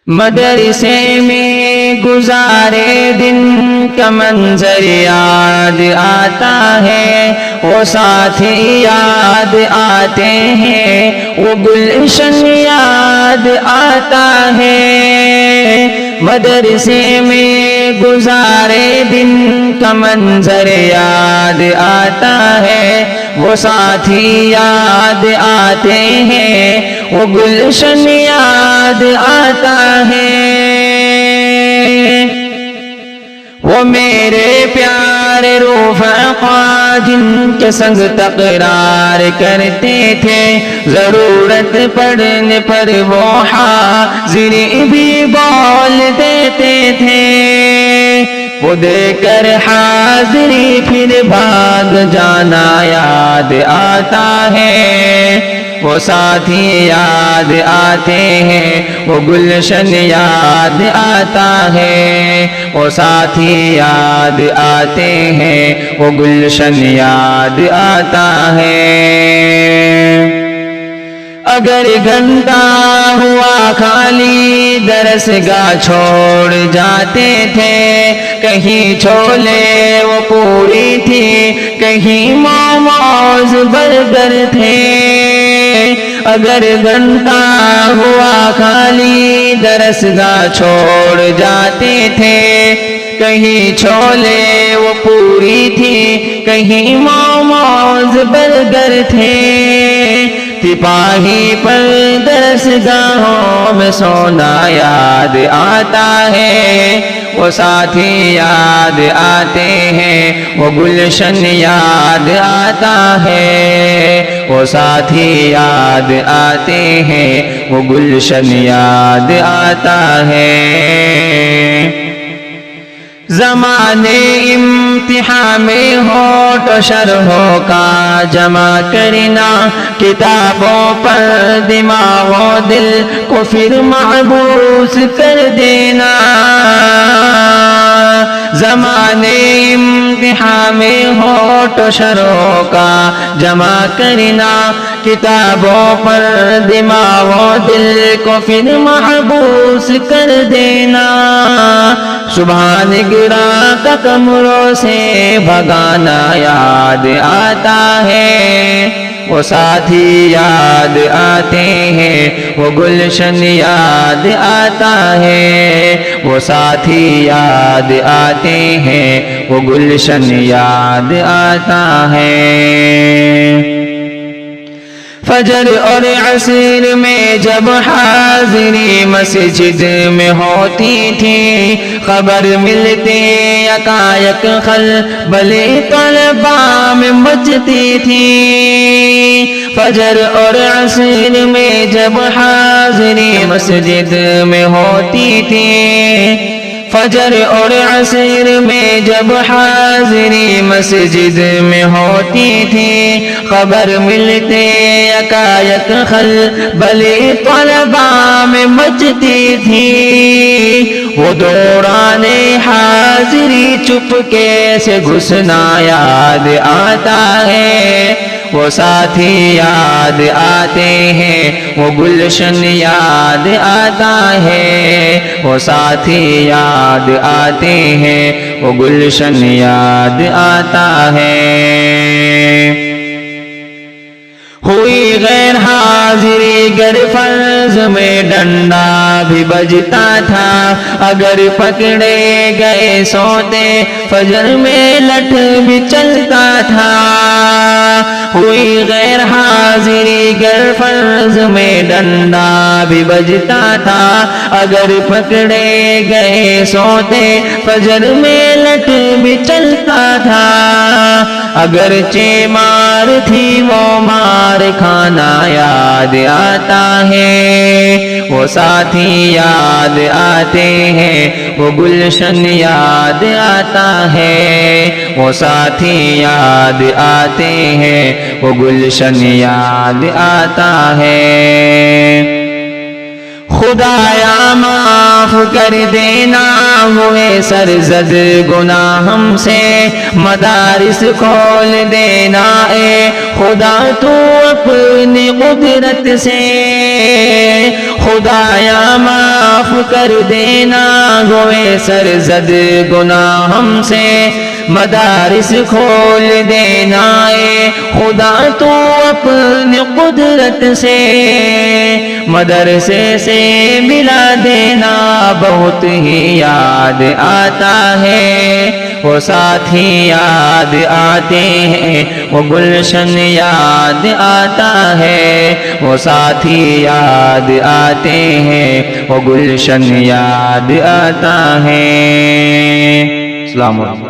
مدرسے میں گزارے دن کا منظر یاد آتا ہے، وہ ساتھی یاد آتے ہیں، وہ گلشن یاد آتا ہے۔ مدرسے میں گزارے دن کا منظر یاد آتا ہے، وہ ساتھی یاد آتے ہیں، وہ گلشن یاد آتا ہے۔ وہ میرے پیارے رفقا جن کے سنگ تقرار کرتے تھے، ضرورت پڑنے پر وہ حاضر بھی بول دیتے تھے۔ وہ دے کر حاضری پھر بھاگ جانا یاد آتا ہے، وہ ساتھی یاد آتے ہیں، وہ گلشن یاد آتا ہے، وہ ساتھی یاد آتے ہیں، وہ گلشن یاد آتا ہے۔ اگر گھنٹہ ہوا خالی درس گاہ چھوڑ جاتے تھے، کہیں چھولے وہ پوری تھی، کہیں موموز برگر تھے۔ اگر گھنٹہ ہوا خالی درس گاہ چھوڑ جاتے تھے، کہیں چھولے وہ پوری تھی، کہیں موموز برگر تھے۔ سپاہی پر درس گاہوں میں سونا یاد آتا ہے، وہ ساتھی یاد آتے ہیں، وہ گلشن یاد آتا ہے، وہ ساتھی یاد آتے ہیں، وہ گلشن یاد آتا ہے۔ زمانے امتحان میں ہوٹ و شرحوں کا جمع کرنا، کتابوں پر دماغ و دل کو پھر محبوس کر دینا۔ زمانے امتحان میں ہوٹ و شرحوں کا جمع کرنا، کتابوں پر دماغ و دل کو پھر محبوس کر دینا۔ سبحان گراں کا کمروں سے بھگانا یاد آتا ہے، وہ ساتھی یاد آتے ہیں، وہ گلشن یاد آتا ہے، وہ ساتھی یاد آتے ہیں، وہ گلشن یاد آتا ہے۔ فجر اور عصر میں جب حاضری مسجد میں ہوتی تھی، خبر ملتے یکایک خلبلِ طلباء میں مچتی تھی۔ فجر اور عصر میں جب حاضری مسجد میں ہوتی تھی، فجر اور عصر میں جب حاضری مسجد میں ہوتی تھی، خبر ملتے یکایک خلبلِ طلباء میں مچتی تھی۔ وہ دوران حاضری چپکے سے گھسنا یاد آتا ہے، وہ ساتھی یاد آتے ہیں، وہ گلشن یاد آتا ہے، وہ ساتھی یاد آتے ہیں، وہ گلشن یاد آتا ہے۔ ہوئی غیر حاضری گر فرض میں ڈنڈا بھی بجتا تھا، اگر پکڑے گئے سوتے فجر میں لٹ بھی چلتا تھا۔ ہوئی غیر حاضری گر فرض میں ڈنڈا بھی بجتا تھا، اگر پکڑے گئے سوتے فجر میں لٹ بھی چلتا تھا۔ اگرچہ مار تھی وہ مار کھانا یاد آتا ہے، وہ ساتھی یاد آتے ہیں، وہ گلشن یاد آتا ہے، وہ ساتھی یاد آتے ہیں، وہ گلشن یاد آتا ہے۔ خدایا معاف کر دینا ہوئے سرزد گناہ ہم سے مدارس کھول دینا اے خدا تو اپنی قدرت سے خدایا معاف کر دینا ہوئے سرزد گناہ ہم سے مدارس کھول دینا اے خدا تو اپنی قدرت سے مدرسے سے ملا دینا بہت ہی یاد آتا ہے وہ ساتھی یاد آتے ہیں وہ گلشن یاد آتا ہے وہ ساتھی یاد آتے ہیں وہ گلشن یاد آتا ہے. السلام علیکم.